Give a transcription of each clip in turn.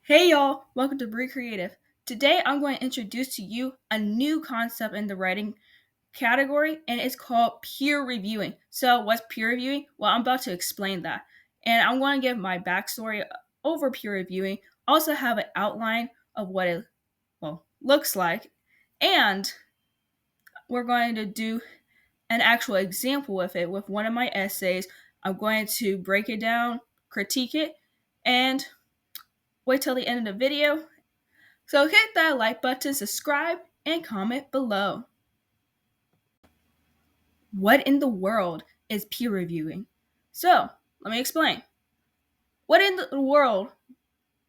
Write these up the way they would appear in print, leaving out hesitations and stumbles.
Hey y'all, welcome to Be Creative. Today I'm going to introduce to you a new concept in the writing category and it's called peer reviewing. So, what's peer reviewing? Well, I'm about to explain that. And I'm going to give my backstory over peer reviewing, also have an outline of what it looks like, and we're going to do an actual example with it with one of my essays. I'm going to break it down, critique it, and wait till the end of the video. So hit that like button, subscribe, and comment below. What in the world is peer reviewing? So, let me explain. What in the world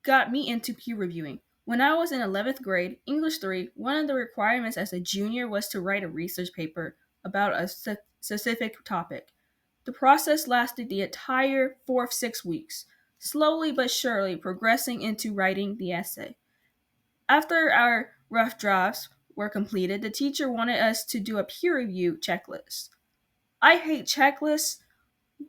got me into peer reviewing? When I was in 11th grade, English 3, one of the requirements as a junior was to write a research paper about a specific topic. The process lasted the entire 6 weeks, slowly but surely progressing into writing the essay. After our rough drafts were completed, the teacher wanted us to do a peer review checklist. I hate checklists,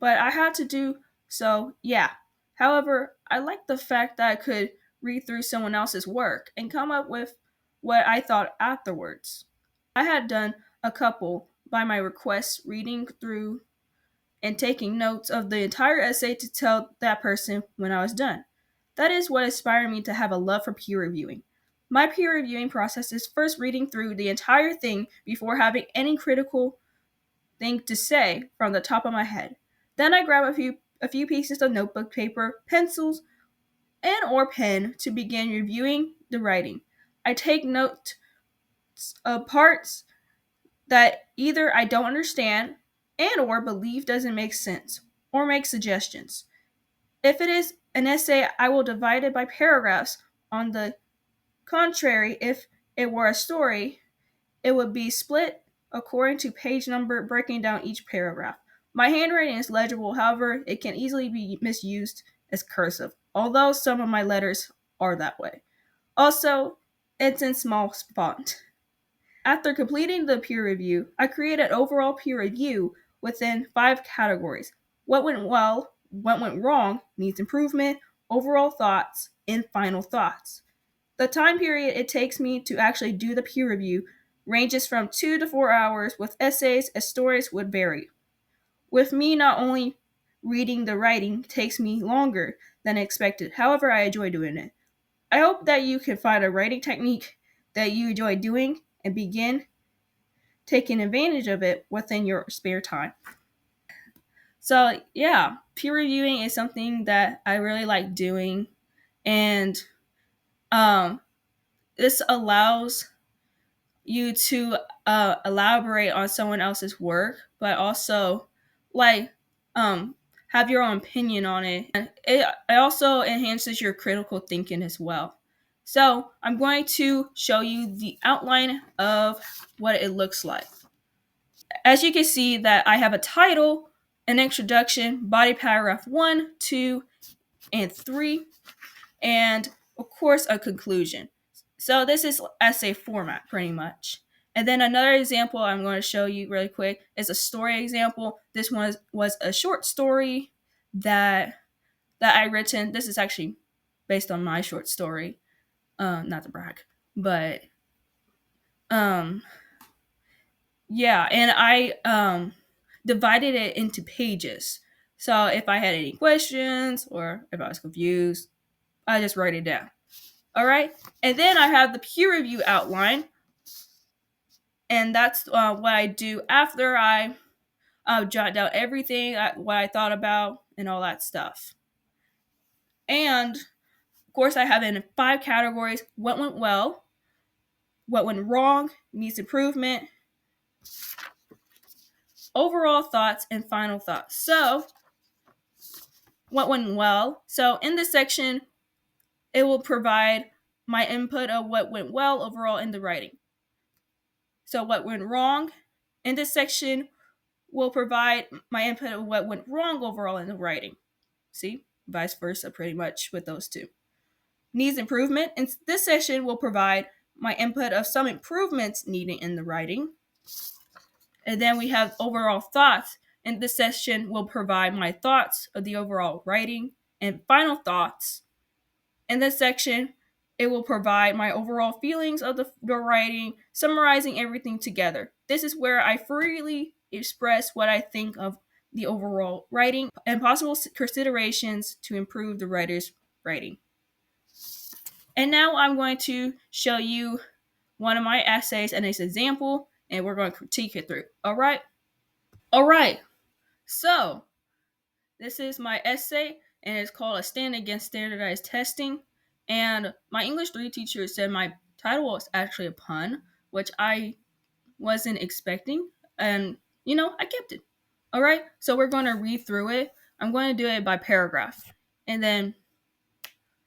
but I had to do so, yeah. However, I liked the fact that I could read through someone else's work and come up with what I thought afterwards. I had done a couple by my request, reading through and taking notes of the entire essay to tell that person when I was done. That is what inspired me to have a love for peer reviewing. My peer reviewing process is first reading through the entire thing before having any critical thing to say from the top of my head. Then I grab a few pieces of notebook paper, pencils, and or pen to begin reviewing the writing. I take notes of parts that either I don't understand and or believe doesn't make sense or make suggestions. If it is an essay, I will divide it by paragraphs. On the contrary, if it were a story, it would be split according to page number, breaking down each paragraph. My handwriting is legible, however, it can easily be misused as cursive, although some of my letters are that way. Also, it's in small font. After completing the peer review, I created an overall peer review within 5 categories: what went well, what went wrong, needs improvement, overall thoughts, and final thoughts. The time period it takes me to actually do the peer review ranges from 2 to 4 hours, with essays and stories would vary. With me, not only reading the writing takes me longer than expected, however, I enjoy doing it. I hope that you can find a writing technique that you enjoy doing and begin taking advantage of it within your spare time. So, yeah, peer reviewing is something that I really like doing, and um, this allows you to elaborate on someone else's work, but also like um, have your own opinion on it. And it also enhances your critical thinking as well. So I'm going to show you the outline of what it looks like. As you can see that I have a title, an introduction, body paragraph 1, 2, and 3, and of course a conclusion. So this is essay format pretty much. And then another example I'm going to show you really quick is a story example. This one was a short story that I written. This is actually based on my short story. Not to brag, but um yeah, and I divided it into pages. So if I had any questions or if I was confused, I just write it down. All right, and then I have the peer review outline, and that's what I do after I jot down everything what I thought about and all that stuff. And of course, I have it in 5 categories: what went well, what went wrong, needs improvement, overall thoughts, and final thoughts. So, what went well? So, in this section, it will provide my input of what went well overall in the writing. So, what went wrong? In this section, will provide my input of what went wrong overall in the writing. See, vice versa, pretty much with those two. Needs improvement. In this session, will provide my input of some improvements needed in the writing. And then we have overall thoughts. In this session, will provide my thoughts of the overall writing and final thoughts. In this section, it will provide my overall feelings of the writing, summarizing everything together. This is where I freely express what I think of the overall writing and possible considerations to improve the writer's writing. And now I'm going to show you one of my essays and its example, and we're going to critique it through. All right? All right. So, this is my essay, and it's called A Stand Against Standardized Testing. And my English 3 teacher said my title was actually a pun, which I wasn't expecting. And, I kept it. All right? So, we're going to read through it. I'm going to do it by paragraph. And then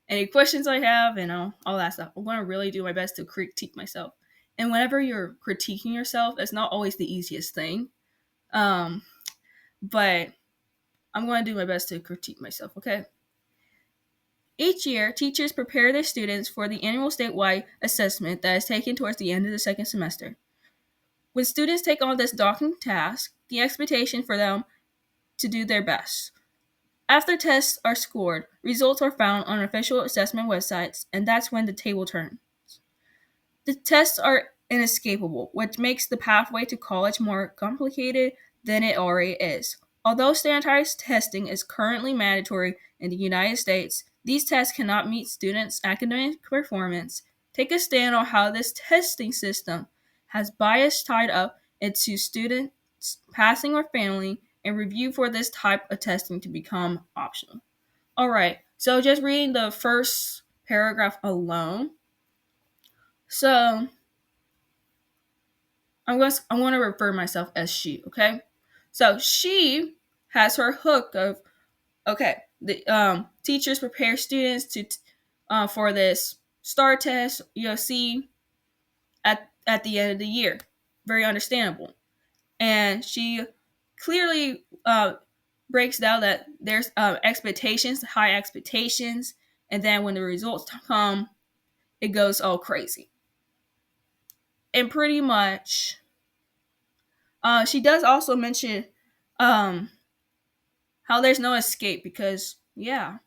any questions I have and all that stuff. I'm going to really do my best to critique myself. And whenever you're critiquing yourself, it's not always the easiest thing. But I'm going to do my best to critique myself, okay? Each year, teachers prepare their students for the annual statewide assessment that is taken towards the end of the second semester. When students take on this daunting task, the expectation for them to do their best. After tests are scored, results are found on official assessment websites, and that's when the table turns. The tests are inescapable, which makes the pathway to college more complicated than it already is. Although standardized testing is currently mandatory in the United States, these tests cannot meet students' academic performance. Take a stand on how this testing system has bias tied up into students passing or failing, and review for this type of testing to become optional. All right, so just reading the first paragraph alone. So I'm going to refer myself as she, okay? So she has her hook of, okay, the teachers prepare students to for this STAR test, see at the end of the year. Very understandable. And she clearly breaks down that there's expectations, high expectations, and then when the results come, it goes all crazy. And pretty much, she does also mention um, how there's no escape because, yeah.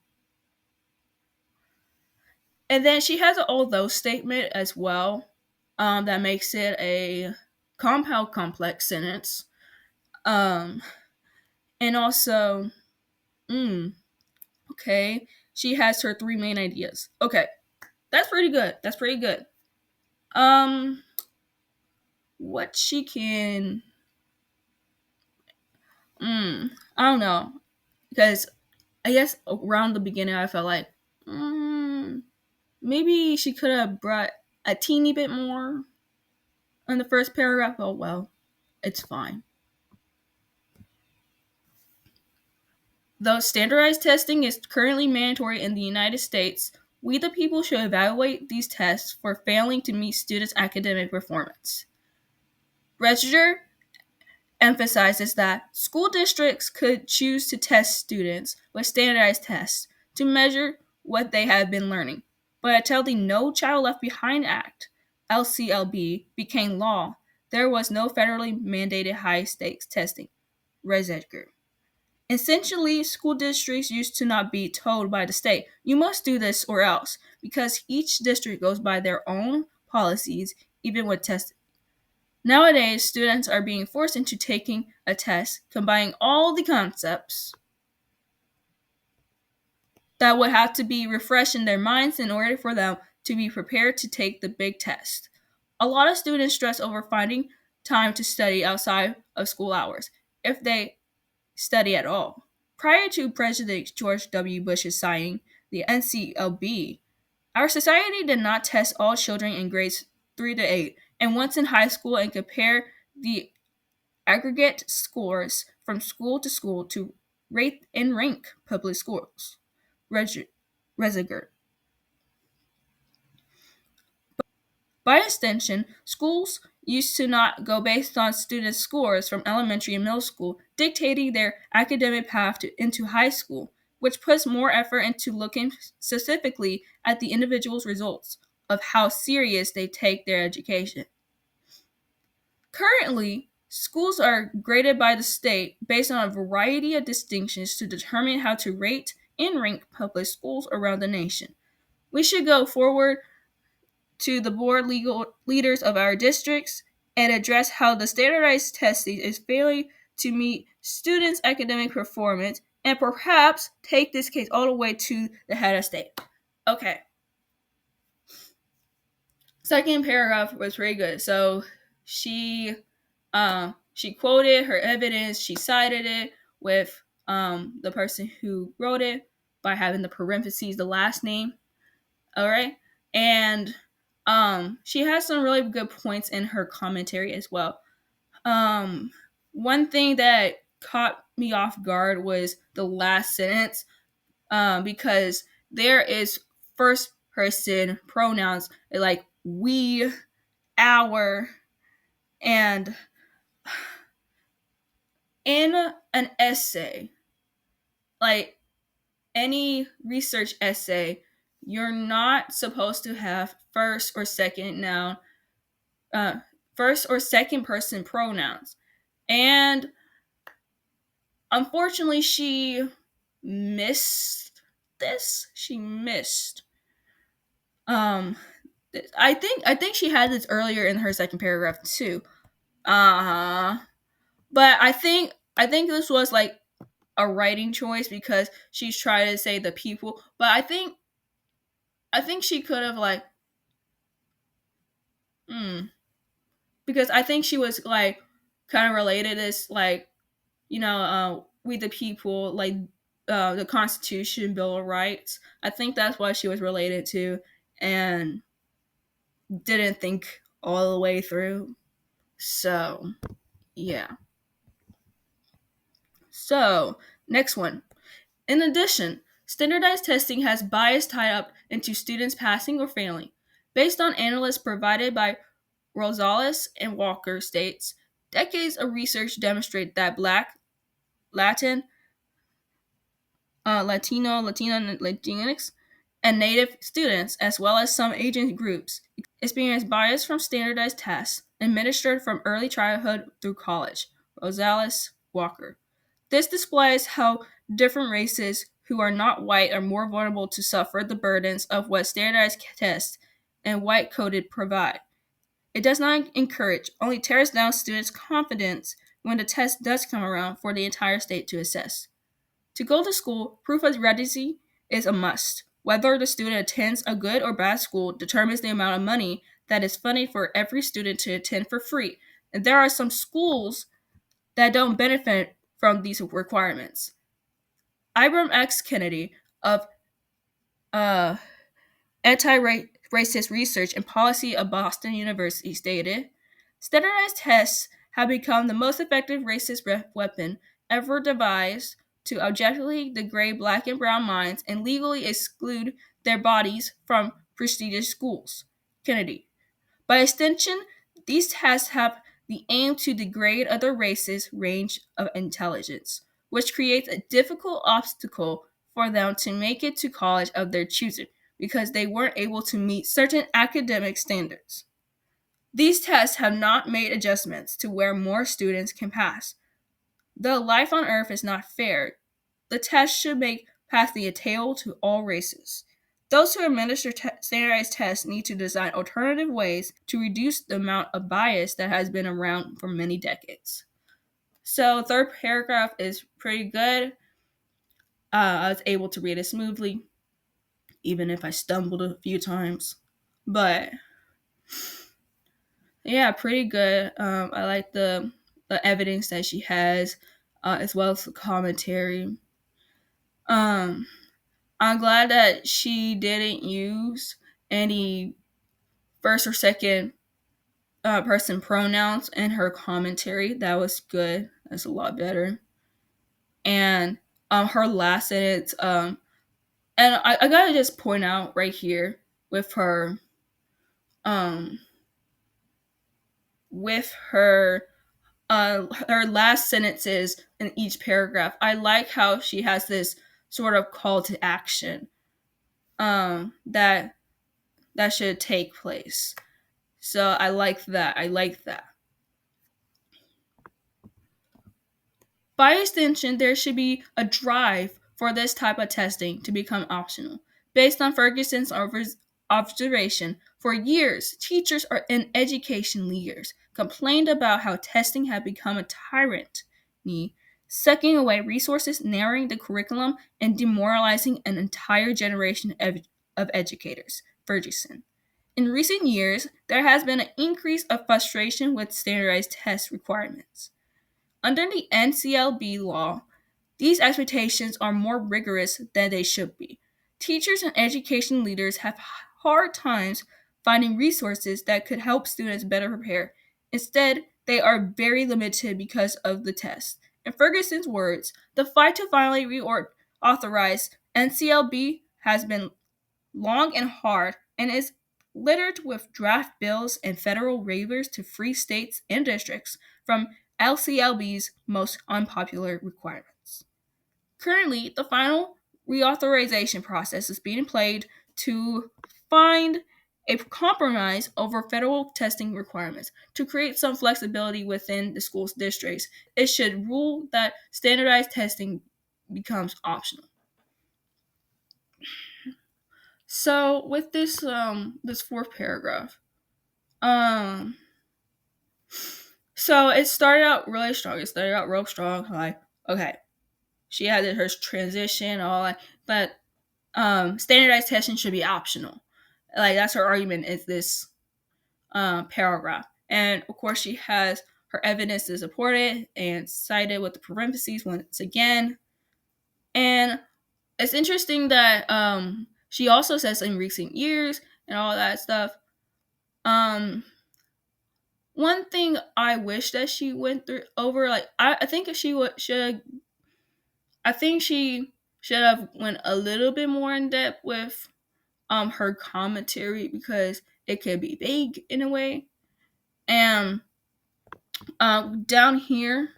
And then she has an although statement as well that makes it a compound complex sentence. Um, and also, okay, she has her three main ideas. Okay, that's pretty good. That's pretty good. Um, what she can, I don't know, because I guess around the beginning I felt like, maybe she could have brought a teeny bit more in the first paragraph. Oh well, it's fine. Though standardized testing is currently mandatory in the United States, we the people should evaluate these tests for failing to meet students' academic performance. Register emphasizes that school districts could choose to test students with standardized tests to measure what they have been learning. But until the No Child Left Behind Act, LCLB, became law, there was no federally mandated high stakes testing. Resedger. Essentially, school districts used to not be told by the state, you must do this or else, because each district goes by their own policies, even with testing. Nowadays, students are being forced into taking a test combining all the concepts that would have to be refreshed in their minds in order for them to be prepared to take the big test. A lot of students stress over finding time to study outside of school hours, if they study at all. Prior to President George W. Bush's signing the NCLB, our society did not test all children in grades 3 to 8 and once in high school and compare the aggregate scores from school to school to rate and rank public schools. Resiger. By extension, schools used to not go based on students' scores from elementary and middle school, dictating their academic path into high school, which puts more effort into looking specifically at the individual's results of how serious they take their education. Currently, schools are graded by the state based on a variety of distinctions to determine how to rate and rank public schools around the nation. We should go forward to the board legal leaders of our districts and address how the standardized testing is failing to meet students' academic performance and perhaps take this case all the way to the head of state. Okay. Second paragraph was pretty good. So she quoted her evidence, she cited it with the person who wrote it by having the parentheses, the last name. All right. And she has some really good points in her commentary as well. One thing that caught me off guard was the last sentence, because there is first person pronouns like we, our, and in an essay, like any research essay, you're not supposed to have uh, first or second person pronouns. And unfortunately, she missed this. She missed. Um, I think she had this earlier in her second paragraph too. Uh, but I think this was like a writing choice because she's trying to say the people. But I think she could have like, because I think she was like kind of related as like, we the people, like the Constitution, Bill of Rights. I think that's what she was related to, and didn't think all the way through. So yeah. So next one. In addition, standardized testing has bias tied up into students passing or failing. Based on analysts provided by Rosales and Walker states, decades of research demonstrate that Black, Latin, Latinx, and Native students, as well as some Asian groups, experience bias from standardized tests administered from early childhood through college. Rosales, Walker. This displays how different races who are not white are more vulnerable to suffer the burdens of what standardized tests and white coded provide. It does not encourage, only tears down students' confidence when the test does come around for the entire state to assess. To go to school, proof of residency is a must. Whether the student attends a good or bad school determines the amount of money that is funded for every student to attend for free. And there are some schools that don't benefit from these requirements. Ibram X. Kennedy of uh, Anti-Racist Research and Policy of Boston University stated, standardized tests have become the most effective racist weapon ever devised to objectively degrade black and brown minds and legally exclude their bodies from prestigious schools. Kennedy. By extension, these tests have the aim to degrade other races' range of intelligence, which creates a difficult obstacle for them to make it to college of their choosing because they weren't able to meet certain academic standards. These tests have not made adjustments to where more students can pass. Though life on Earth is not fair, the test should make passing a tale to all races. Those who administer standardized tests need to design alternative ways to reduce the amount of bias that has been around for many decades. So, third paragraph is pretty good. I was able to read it smoothly, even if I stumbled a few times. But yeah, pretty good. I like the evidence that she has, as well as the commentary. Um, I'm glad that she didn't use any first or second person pronouns in her commentary. That was good. That's a lot better. And her last sentence, and I gotta just point out right here with her, um, with her last sentences in each paragraph. I like how she has this sort of call to action, that should take place. So I like that. I like that. By extension, there should be a drive for this type of testing to become optional. Based on Ferguson's observation, for years, teachers and education leaders complained about how testing had become a tyranny, sucking away resources, narrowing the curriculum, and demoralizing an entire generation of educators. Ferguson. In recent years, there has been an increase of frustration with standardized test requirements. Under the NCLB law, these expectations are more rigorous than they should be. Teachers and education leaders have hard times finding resources that could help students better prepare. Instead, they are very limited because of the test. In Ferguson's words, the fight to finally reauthorize NCLB has been long and hard and is littered with draft bills and federal waivers to free states and districts from LCLB's most unpopular requirements. Currently, the final reauthorization process is being played to find a compromise over federal testing requirements. To create some flexibility within the school's districts, it should rule that standardized testing becomes optional. So with this fourth paragraph, um so it started out really strong. It started out real strong. Like, okay, she had her transition, all that, but standardized testing should be optional. Like that's her argument is this paragraph, and of course she has her evidence to support it and cited with the parentheses once again. And it's interesting that she also says in recent years and all that stuff. Um, One thing I wish that she went through over, like I think she should. I think she should have went a little bit more in depth with her commentary because it could be vague in a way. And down here,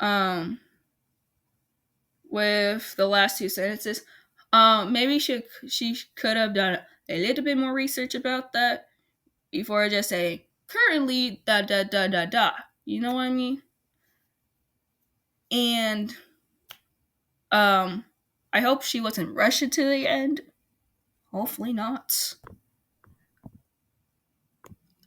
um, with the last two sentences, maybe she could have done a little bit more research about that before just saying currently da da da da da. You know what I mean? And um, I hope she wasn't rushing to the end. Hopefully not.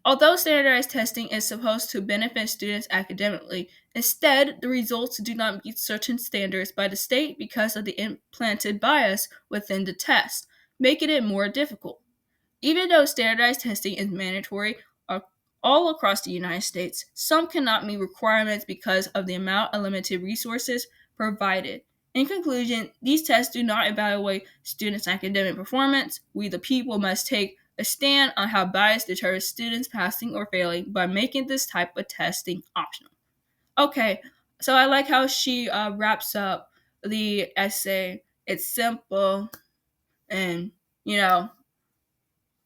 Although standardized testing is supposed to benefit students academically, instead, the results do not meet certain standards by the state because of the implanted bias within the test, making it more difficult. Even though standardized testing is mandatory all across the United States, some cannot meet requirements because of the amount of limited resources provided. In conclusion, these tests do not evaluate students' academic performance. We, the people, must take a stand on how bias deters students passing or failing by making this type of testing optional. Okay, so I like how she wraps up the essay. It's simple and, you know,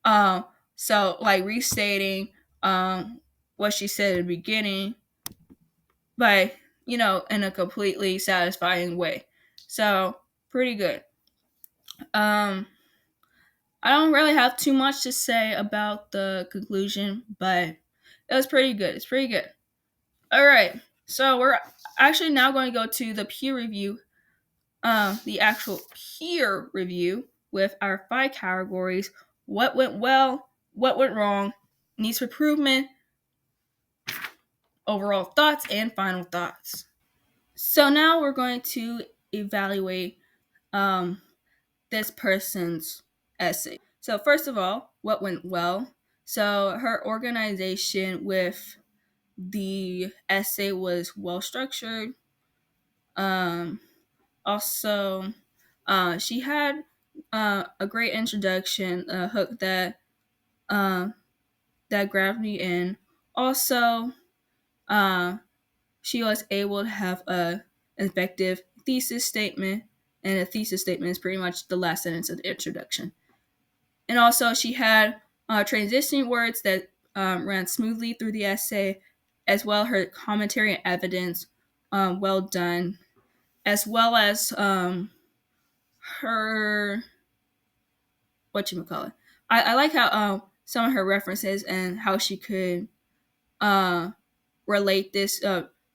um, so like restating what she said at the beginning, but in a completely satisfying way. So pretty good. Um, I don't really have too much to say about the conclusion, but it was pretty good. It's pretty good. All right, so we're actually now going to go to the peer review, the actual peer review with our 5 categories: what went well, what went wrong, needs for improvement, overall thoughts, and final thoughts. So now we're going to evaluate um, this person's essay. So first of all, what went well? So her organization with the essay was well structured. Um, Also, she had a great introduction, a hook uh, that grabbed me in. Also, uh, she was able to have a effective thesis statement, and a thesis statement is pretty much the last sentence of the introduction. And also, she had transitioning words that ran smoothly through the essay, as well her commentary and evidence, well done, as well as her what you call it. I like how some of her references and how she could uh relate this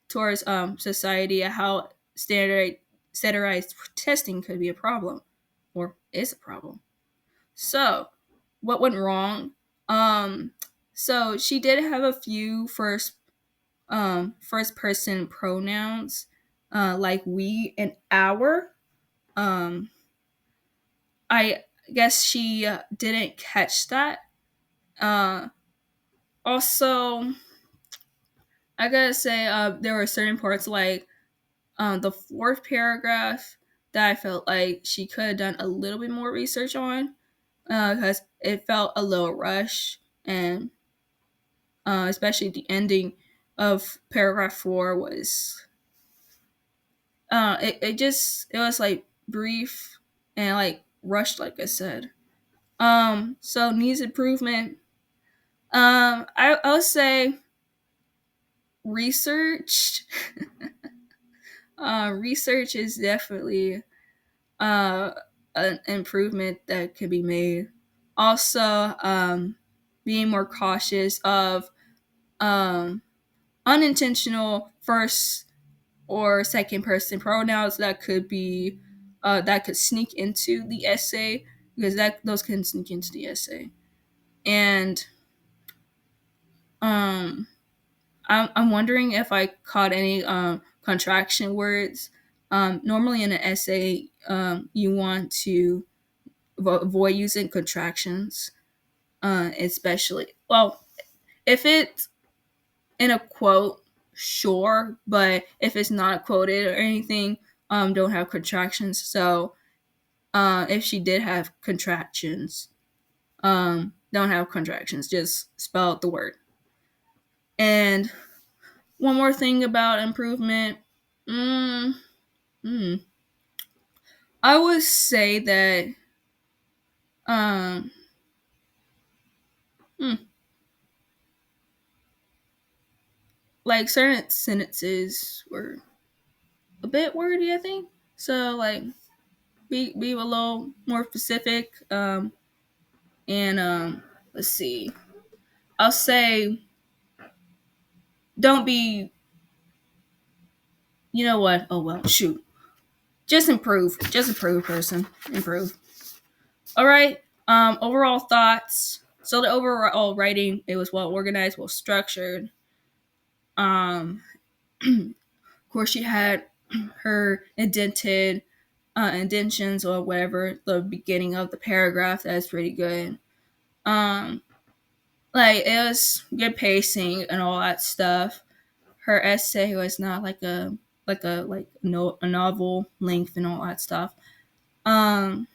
towards society, how standardized testing could be a problem. is a problem. So, what went wrong? Um, so she did have a few first person pronouns, like we and our. Um, I guess she didn't catch that. Uh, Also, I gotta say, there were certain parts like the fourth paragraph that I felt like she could have done a little bit more research on, because it felt a little rushed, and especially the ending of paragraph 4 was it was like brief and like rushed, like I said. So needs improvement. I'll say research. Research is definitely uh an improvement that could be made. Also, being more cautious of um unintentional first or second person pronouns that could be that could sneak into the essay, because that those can sneak into the essay. And um I'm wondering if I caught any contraction words. Normally in an essay, you want to avoid using contractions, especially, well, if it's in a quote, sure, but if it's not quoted or anything, don't have contractions. So if she did have contractions, don't have contractions, just spell out the word. And one more thing about improvement, mm, mm, I would say that um, mm, like certain sentences were a bit wordy, I think. So like be a little more specific. And let's see. I'll say don't be. You know what? Oh well, shoot. Just improve. Just improve, person. Improve. All right. Overall thoughts. So the overall writing, it was well organized, well structured. Of course, she had her indentions or whatever, the beginning of the paragraph. That's pretty good. Um, like it was good pacing and all that stuff. Her essay was not a novel length and all that stuff. Um,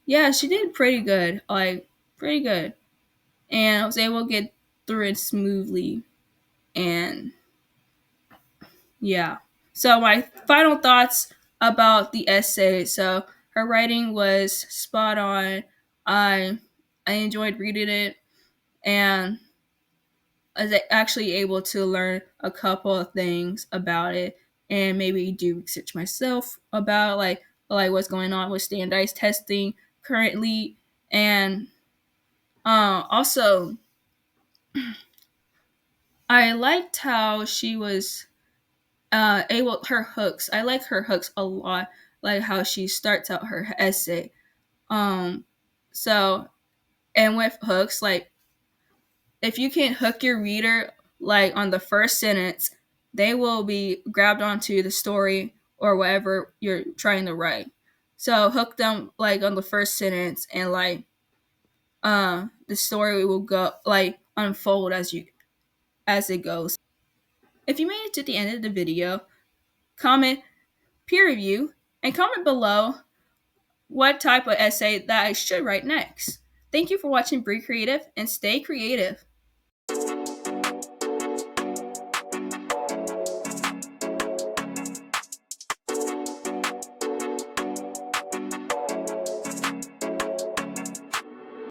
yeah, she did pretty good, like pretty good, and I was able to get through it smoothly. And yeah, so my final thoughts about the essay. So her writing was spot on. I I enjoyed reading it, and I was actually able to learn a couple of things about it, and maybe do research myself about like what's going on with standardized testing currently. And also I liked how she was able her hooks. I like her hooks a lot, like how she starts out her essay. um so, and with hooks, like if you can hook your reader like on the first sentence, they will be grabbed onto the story or whatever you're trying to write. So hook them like on the first sentence, and like the story will go like unfold as it goes. If you made it to the end of the video, comment peer review and comment below what type of essay that I should write next. Thank you for watching Be Creative and stay creative.